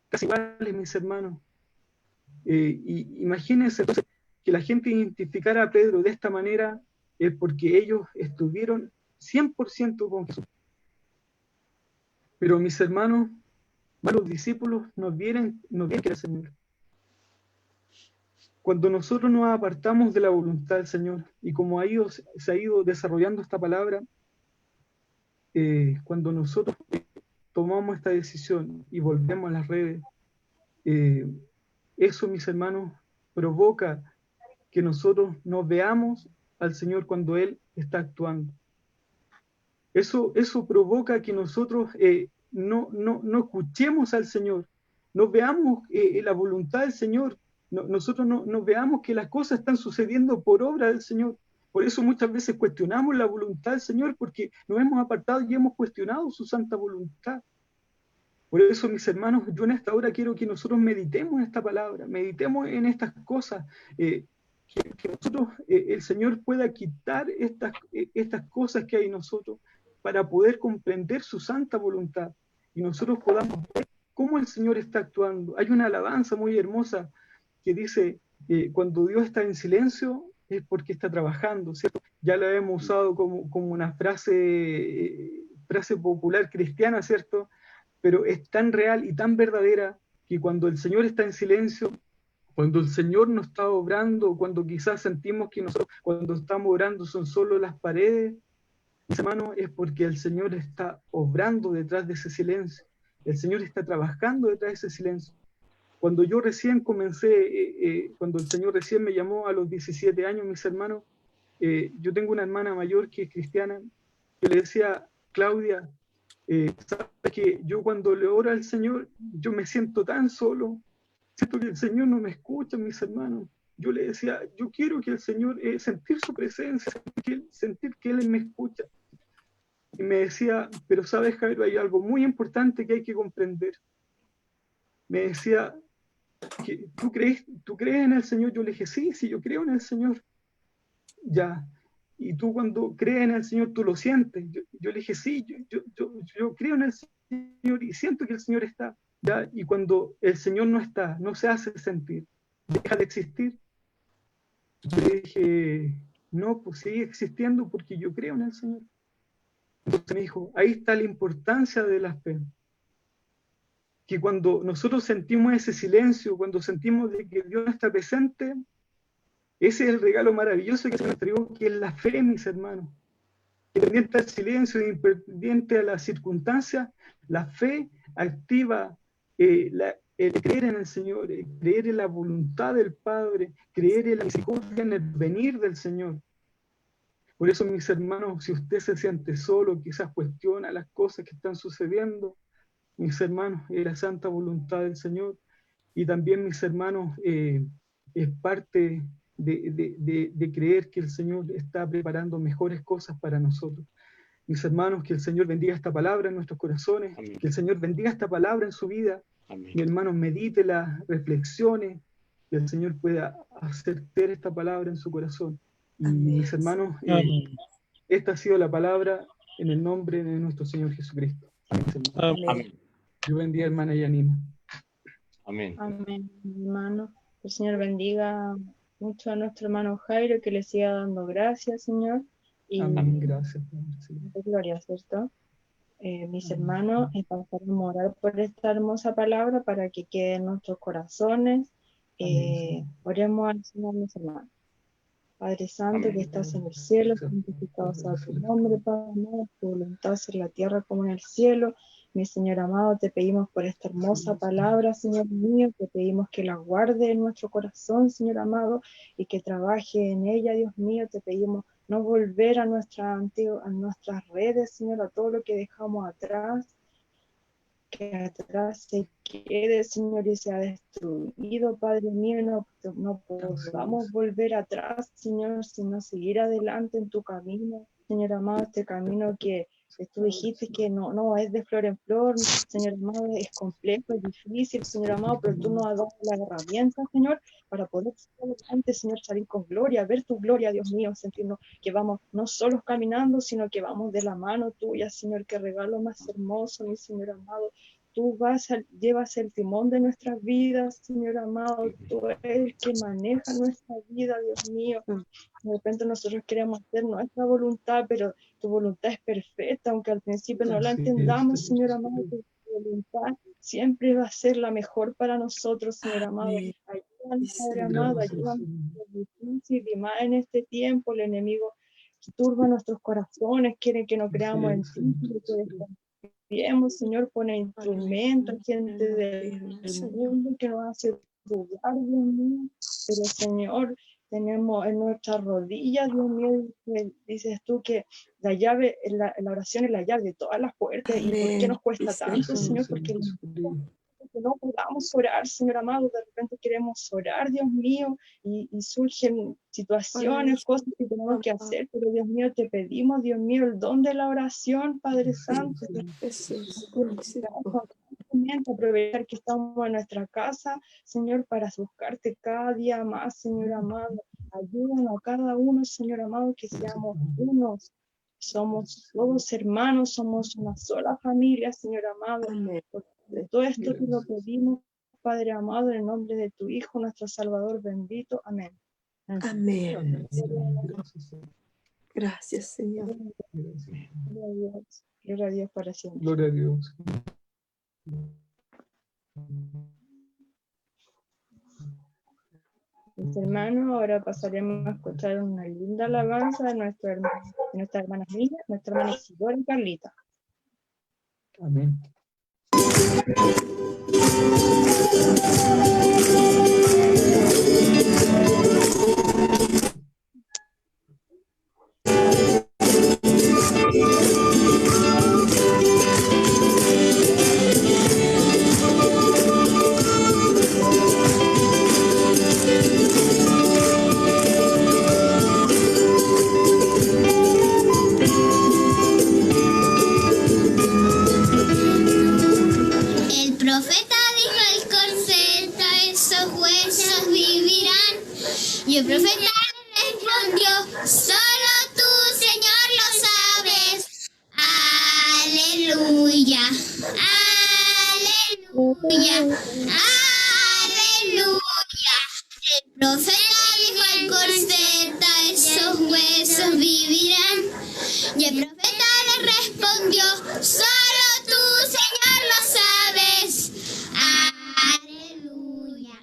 casi iguales, mis hermanos. Imagínense entonces, que la gente identificara a Pedro de esta manera, porque ellos estuvieron 100% con Jesús. Pero mis hermanos, los discípulos no vieron que era el Señor. Cuando nosotros nos apartamos de la voluntad del Señor, y como se ha ido desarrollando esta palabra, cuando nosotros tomamos esta decisión y volvemos a las redes, eso, mis hermanos, provoca que nosotros no veamos al Señor cuando Él está actuando. Eso provoca que nosotros no escuchemos al Señor, no veamos la voluntad del Señor, nosotros no veamos que las cosas están sucediendo por obra del Señor. Por eso muchas veces cuestionamos la voluntad del Señor, porque nos hemos apartado y hemos cuestionado su santa voluntad. Por eso, mis hermanos, yo en esta hora quiero que nosotros meditemos en esta palabra, meditemos en estas cosas, que nosotros, el Señor pueda quitar estas cosas que hay en nosotros para poder comprender su santa voluntad y nosotros podamos ver cómo el Señor está actuando. Hay una alabanza muy hermosa que dice, cuando Dios está en silencio es porque está trabajando, ¿cierto? Ya la hemos usado como una frase popular cristiana, ¿cierto? Pero es tan real y tan verdadera que cuando el Señor está en silencio, cuando el Señor no está obrando, cuando quizás sentimos que nosotros cuando estamos orando son solo las paredes, mis hermanos, es porque el Señor está obrando detrás de ese silencio. El Señor está trabajando detrás de ese silencio. Cuando yo recién comencé, cuando el Señor recién me llamó a los 17 años, mis hermanos, yo tengo una hermana mayor que es cristiana, que le decía, Claudia, sabes que yo cuando le oro al Señor, yo me siento tan solo, siento que el Señor no me escucha, mis hermanos, yo le decía, yo quiero que el Señor, sentir su presencia, sentir que Él me escucha. Y me decía, pero sabes, Jairo, hay algo muy importante que hay que comprender. Me decía, ¿tú crees en el Señor? Yo le dije, sí, yo creo en el Señor. Ya. Y tú cuando crees en el Señor, tú lo sientes. Yo le dije, sí, yo creo en el Señor y siento que el Señor está. ¿Ya? Y cuando el Señor no está, no se hace sentir, deja de existir. Yo le dije, no, pues sigue existiendo porque yo creo en el Señor. Entonces me dijo, ahí está la importancia de la fe. Que cuando nosotros sentimos ese silencio, cuando sentimos de que Dios no está presente, ese es el regalo maravilloso que se nos entregó, que es la fe, mis hermanos. Independiente al silencio, independiente a las circunstancias, la fe activa el creer en el Señor, creer en la voluntad del Padre, creer en la misericordia, en el venir del Señor. Por eso, mis hermanos, si usted se siente solo, quizás cuestiona las cosas que están sucediendo, mis hermanos, es la santa voluntad del Señor. Y también, mis hermanos, es parte de creer que el Señor está preparando mejores cosas para nosotros. Mis hermanos, que el Señor bendiga esta palabra en nuestros corazones, amén. Que el Señor bendiga esta palabra en su vida. Amén. Mi hermano, medite las reflexiones, que el Señor pueda hacer esta palabra en su corazón. Y mis hermanos, esta ha sido la palabra en el nombre de nuestro Señor Jesucristo. Amén. Amén. Yo bendiga, hermana Yanina. Amén. Amén, hermano. El Señor bendiga mucho a nuestro hermano Jairo, que le siga dando gracias, Señor. Y amén, gracias. Gloria, ¿cierto? Mis hermanos, pasaremos a orar por esta hermosa palabra para que quede en nuestros corazones. Oremos al Señor, mis hermanos. Padre Santo, que estás en el cielo, santificado sea tu nombre, Padre amado, tu voluntad sea en la tierra como en el cielo. Mi Señor amado, te pedimos por esta hermosa palabra, Señor mío, te pedimos que la guarde en nuestro corazón, Señor amado, y que trabaje en ella, Dios mío. Te pedimos no volver a nuestras redes, Señor, a todo lo que dejamos atrás, que atrás se quede, Señor, y sea destruido, Padre mío. No podamos volver atrás, Señor, sino seguir adelante en tu camino, Señor amado, este camino que tú dijiste que no es de flor en flor, Señor amado, es complejo, es difícil, Señor amado, pero tú nos has dado las herramientas, Señor, para poder salir adelante, Señor, salir con gloria, ver tu gloria, Dios mío, sentirnos que vamos no solos caminando, sino que vamos de la mano tuya, Señor. Qué regalo más hermoso, mi Señor amado. Tú llevas el timón de nuestras vidas, Señor amado. Tú eres el que maneja nuestra vida, Dios mío. De repente nosotros queremos hacer nuestra voluntad, pero tu voluntad es perfecta, aunque al principio no la entendamos, Señor amado. Tu voluntad siempre va a ser la mejor para nosotros, Señor amado. Ayúdanos, Padre amado, ayúdanos en lo difícil y más en este tiempo. El enemigo turba nuestros corazones, quiere que no creamos en ti, que Señor, pone instrumentos, gente del mundo que nos hace dudar, Dios mío. Pero, Señor, tenemos en nuestras rodillas, Dios mío, dices tú que la llave, la oración es la llave de todas las puertas. ¿Y por qué nos cuesta tanto, Señor? Porque no podamos orar, Señor amado. De repente queremos orar, Dios mío, y surgen situaciones, cosas que tenemos que hacer, pero Dios mío, te pedimos, Dios mío, el don de la oración, Padre Santo. Aprovechar que estamos en nuestra casa, Señor, para buscarte cada día más, Señor amado. Ayúdanos a cada uno, Señor amado, que seamos unos. Somos todos hermanos, somos una sola familia, Señor amado. De todo esto te lo pedimos, Padre amado, en el nombre de tu Hijo, nuestro Salvador bendito. Amén. Amén. Gracias, Señor. Gloria a Dios. Gloria a Dios para siempre. Gloria a Dios. Mis hermanos, ahora pasaremos a escuchar una linda alabanza de nuestra hermana Mía, nuestra hermana Isidora y Carlita. Amén. el profeta le respondió, solo tú, Señor, lo sabes. Aleluya, aleluya, aleluya. El profeta dijo al profeta, esos huesos vivirán. Y el profeta le respondió, solo tú, Señor, lo sabes. Aleluya,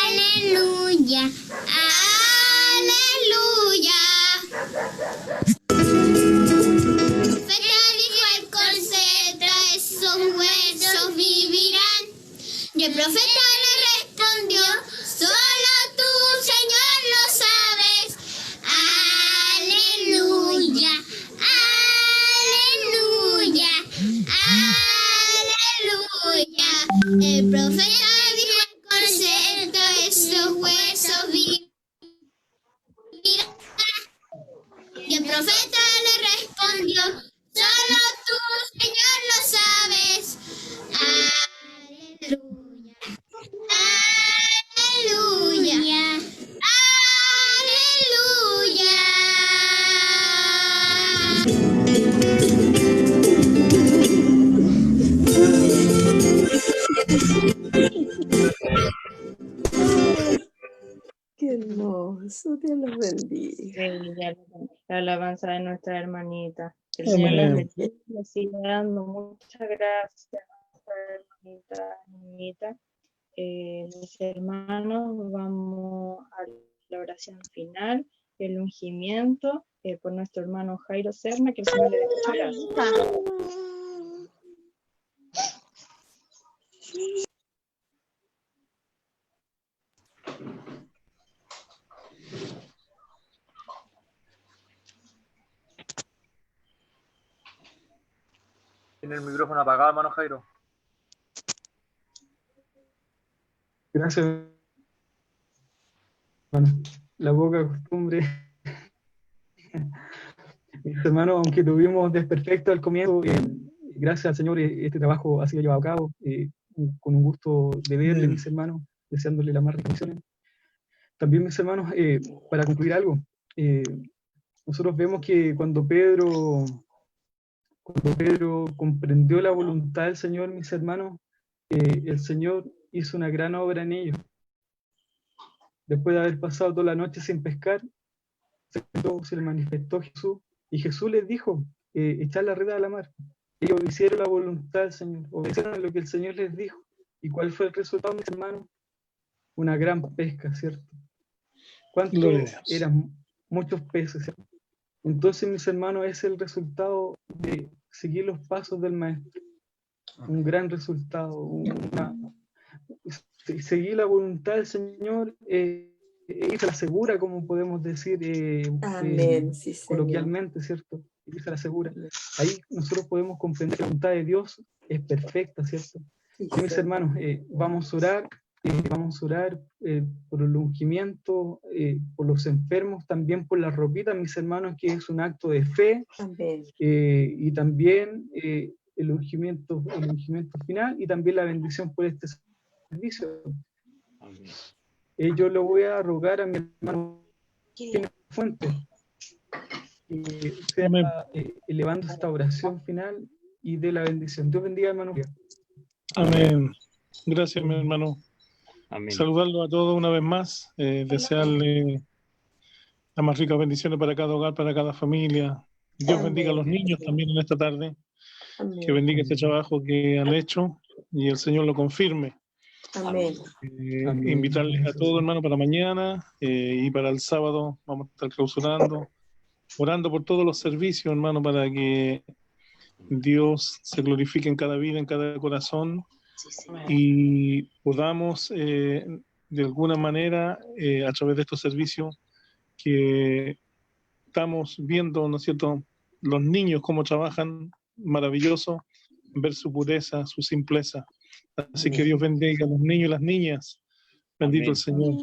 aleluya, aleluya. El profeta dijo al profeta, esos huesos vivirán. Y el profeta le respondió, solo tú, Señor, lo sabes. Aleluya, aleluya, aleluya. El profeta dijo al profeta, esos huesos vivirán. Y el profeta le respondió, solo tú, Señor, lo sabes. Aleluya, aleluya, Qué hermoso, Dios los bendiga. La alabanza de nuestra hermanita. Que el Señor les Amén. bendiga, les siga dando. Muchas gracias, nuestra hermanita. Mis hermanos, vamos a la oración final, el ungimiento por nuestro hermano Jairo Serna, que el Señor le dé muchas gracias. Tiene el micrófono apagado, hermano Jairo. Gracias. Bueno, la poca costumbre. Mis hermanos, aunque tuvimos desperfecto al comienzo, gracias al Señor este trabajo ha sido llevado a cabo con un gusto de verle, mis hermanos, deseándole la más rica bendiciones. También, mis hermanos, para concluir algo, nosotros vemos que cuando Pedro comprendió la voluntad del Señor, mis hermanos, el Señor hizo una gran obra en ellos. Después de haber pasado toda la noche sin pescar, se le manifestó Jesús, y Jesús les dijo, echar la red a la mar. Ellos hicieron la voluntad del Señor, obedecieron lo que el Señor les dijo. ¿Y cuál fue el resultado, mis hermanos? Una gran pesca, ¿cierto? ¿Cuántos eran? Muchos peces, ¿cierto? Entonces, mis hermanos, es el resultado de seguir los pasos del Maestro. Un gran resultado. Seguir la voluntad del Señor se la segura, como podemos decir Amén, sí, coloquialmente, ¿cierto? Se la segura. Ahí nosotros podemos comprender que la voluntad de Dios es perfecta, ¿cierto? Sí, y mis hermanos, vamos a orar por el ungimiento, por los enfermos, también por las ropitas, mis hermanos, que es un acto de fe. Amén. Y también el ungimiento final, y también la bendición por este servicio. Yo lo voy a rogar a mi hermano Fuente, que sea elevando esta oración final y de la bendición. Dios bendiga, hermano. Amén. Gracias, mi hermano. Amén. Saludarlo a todos una vez más, desearle las más ricas bendiciones para cada hogar, para cada familia. Dios bendiga a los niños también en esta tarde. Amén. Que bendiga este trabajo que han hecho y el Señor lo confirme. Amén. Invitarles a todos, hermano, para mañana y para el sábado vamos a estar clausurando, orando por todos los servicios, hermano, para que Dios se glorifique en cada vida, en cada corazón, y podamos de alguna manera a través de estos servicios que estamos viendo, ¿no es cierto?, los niños cómo trabajan, maravilloso ver su pureza, su simpleza. Así que Dios bendiga a los niños y las niñas. Bendito el Señor.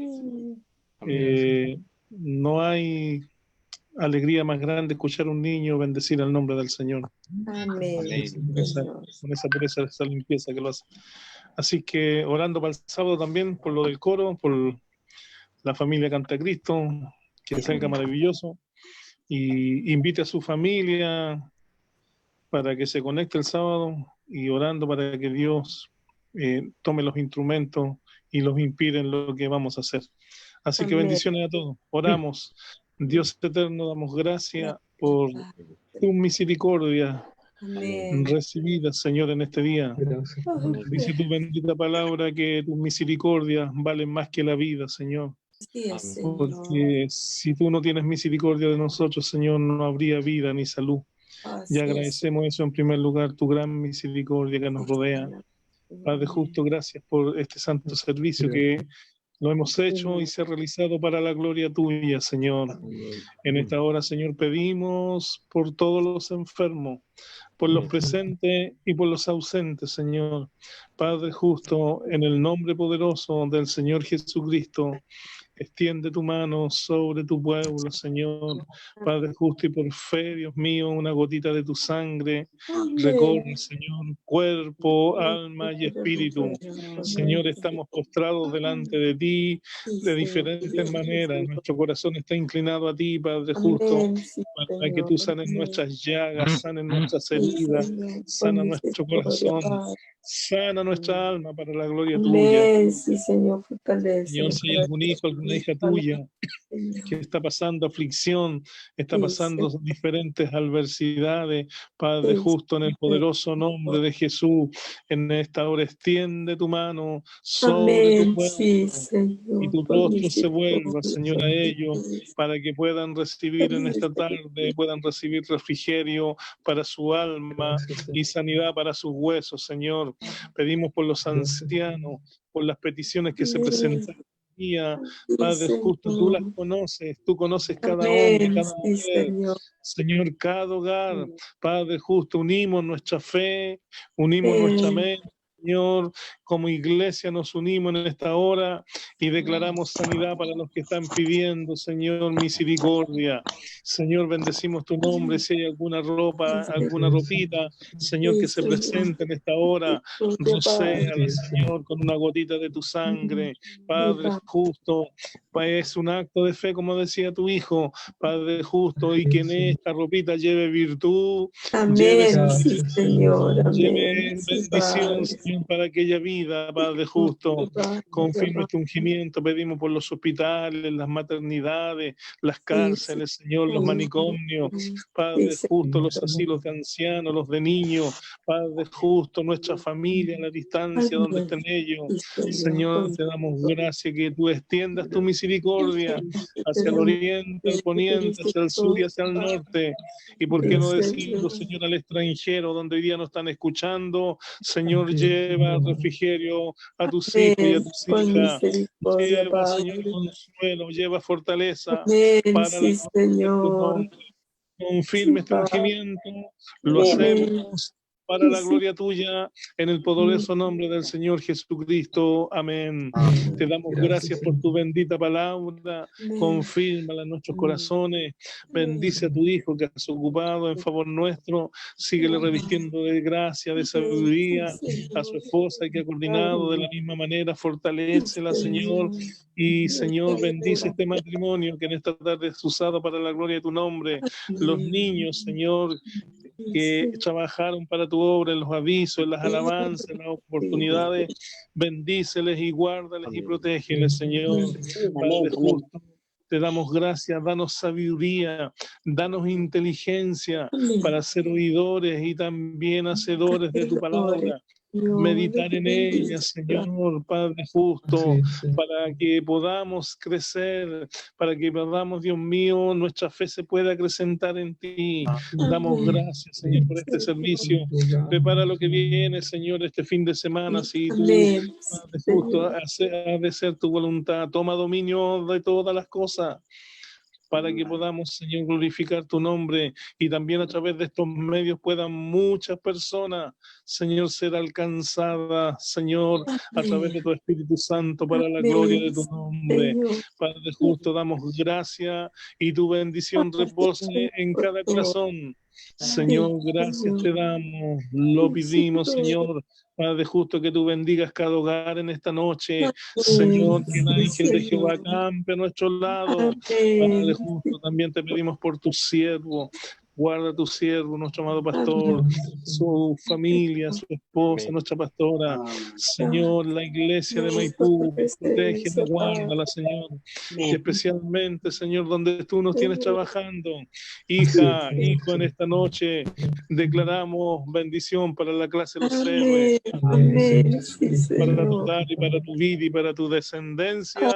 No hay alegría más grande escuchar a un niño bendecir el nombre del Señor. Amén. Con esa pureza, esa limpieza que lo hace. Así que orando para el sábado también por lo del coro, por la familia Canta Cristo, que salga maravilloso, y invite a su familia para que se conecte el sábado y orando para que Dios tome los instrumentos y los inspire en lo que vamos a hacer. Así que Amén. bendiciones a todos. Oramos. Dios eterno, damos gracias por tu misericordia Amén. recibida, Señor, en este día. Gracias. Dice tu bendita palabra que tus misericordias valen más que la vida, Señor. Así es, Señor. Porque si tú no tienes misericordia de nosotros, Señor, no habría vida ni salud. Así Y es. agradecemos eso en primer lugar, tu gran misericordia que nos rodea. Padre justo, gracias por este santo servicio que lo hemos hecho y se ha realizado para la gloria tuya, Señor. En esta hora, Señor, pedimos por todos los enfermos, por los presentes y por los ausentes, Señor. Padre justo, en el nombre poderoso del Señor Jesucristo, extiende tu mano sobre tu pueblo, Señor. Padre justo, y por fe, Dios mío, una gotita de tu sangre recorre, Señor, cuerpo, alma y espíritu. Señor, estamos postrados delante de ti de diferentes maneras. Nuestro corazón está inclinado a ti, Padre justo, Amén, sí, para que tú sanes nuestras llagas, sanes nuestras heridas, Señor, sana con nuestro misericordia, corazón, Padre. sana nuestra alma para la gloria tuya. Amén, sí, Señor, fortalece. Señor, si hay algún hijo, alguna hija tuya que está pasando aflicción, está Sí, pasando Señor. diferentes adversidades, Padre, Sí, justo en el poderoso nombre de Jesús, en esta hora extiende tu mano sobre tu Amén, pueblo sí, y Señor, tu con rostro se vuelva, misericordia. Señor, a ellos, para que puedan recibir en esta tarde, puedan recibir refrigerio para su alma Gracias, y sanidad para sus huesos, Señor. Pedimos por los ancianos, por las peticiones que se presentan. Padre Sí, justo, tú las Señor. tú conoces cada hombre, Amén, cada sí, mujer, Señor. Señor, cada hogar. Padre justo, unimos nuestra fe, unimos nuestra mente, Señor, como iglesia nos unimos en esta hora y declaramos sanidad para los que están pidiendo, Señor, misericordia. Señor, bendecimos tu nombre. Si hay alguna ropa, alguna ropita, Señor, que se presente en esta hora, rocéala, Señor, con una gotita de tu sangre. Padre justo, es un acto de fe, como decía tu hijo, Padre justo, y que en esta ropita lleve virtud, lleve Amén, sí, Señor. lleve Amén, sí, bendición, Padre. Señor, para aquella vida, Padre justo. Confirma este ungimiento, pedimos por los hospitales, las maternidades, las cárceles, Señor, los manicomios, Padre justo, los asilos de ancianos, los de niños, Padre justo, nuestra familia en la distancia donde estén ellos. Señor, te damos gracias que tú extiendas tu misericordia hacia el oriente, al poniente, hacia el sur y hacia el norte. Y por qué no decirlo, Señor, al extranjero, donde hoy día nos están escuchando, Señor, lleva refrigerio a tus hijos y a tus Con hijas. misericordia, Lleva, Señor, Padre. consuelo, lleva fortaleza Amén, para sí, la gloria de tu Señor. nombre. Confirme este ungimiento, lo hacemos para la gloria tuya, en el poderoso nombre del Señor Jesucristo. Amén. Te damos gracias por tu bendita palabra. Confírmala en nuestros corazones. Bendice a tu Hijo que has ocupado en favor nuestro. Síguele revistiendo de gracia, de sabiduría a su esposa que ha coordinado de la misma manera. Fortalécela, Señor. Y, Señor, bendice este matrimonio que en esta tarde es usado para la gloria de tu nombre. Los niños, Señor, que trabajaron para tu obra en los avisos, en las alabanzas, en las oportunidades, bendíceles y guárdales y protégeles, Señor. Padre justo, te damos gracias, danos sabiduría, danos inteligencia para ser oidores y también hacedores de tu palabra. Meditar en ella, Señor, Padre justo, para que podamos crecer, para que podamos, Dios mío, nuestra fe se pueda acrecentar en ti. Damos gracias, Señor, por este servicio. Prepara lo que viene, Señor, este fin de semana, si tú, Padre justo, ha de ser tu voluntad. Toma dominio de todas las cosas, para que podamos, Señor, glorificar tu nombre y también a través de estos medios puedan muchas personas, Señor, ser alcanzadas, Señor, a través de tu Espíritu Santo para la gloria de tu nombre. Padre justo, damos gracias y tu bendición repose en cada corazón. Señor, gracias te damos, lo pedimos, Señor, Padre justo, que tú bendigas cada hogar en esta noche. Señor, que el ángel de Jehová campe a nuestro lado. Padre justo, también te pedimos por tu siervo. Guarda a tu siervo, nuestro amado pastor, su familia, su esposa, nuestra pastora. Señor, la iglesia de Maipú, protégela, guárdala, Señor. Y especialmente, Señor, donde tú nos tienes trabajando. Hija, hijo, en esta noche declaramos bendición para la clase de los héroes. Para tu hogar y para tu vida y para tu descendencia.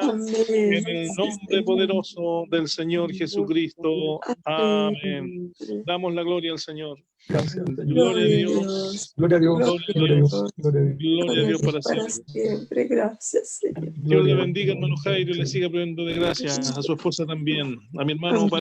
En el nombre poderoso del Señor Jesucristo. Amén. Damos la gloria al Señor. Gracias. Gloria a Dios. Gloria a Dios. Gloria a Dios. Gloria a Dios para siempre. Gracias, Señor. Dios le bendiga, hermano Jairo, y le siga poniendo de gracia a su esposa también, a mi hermano.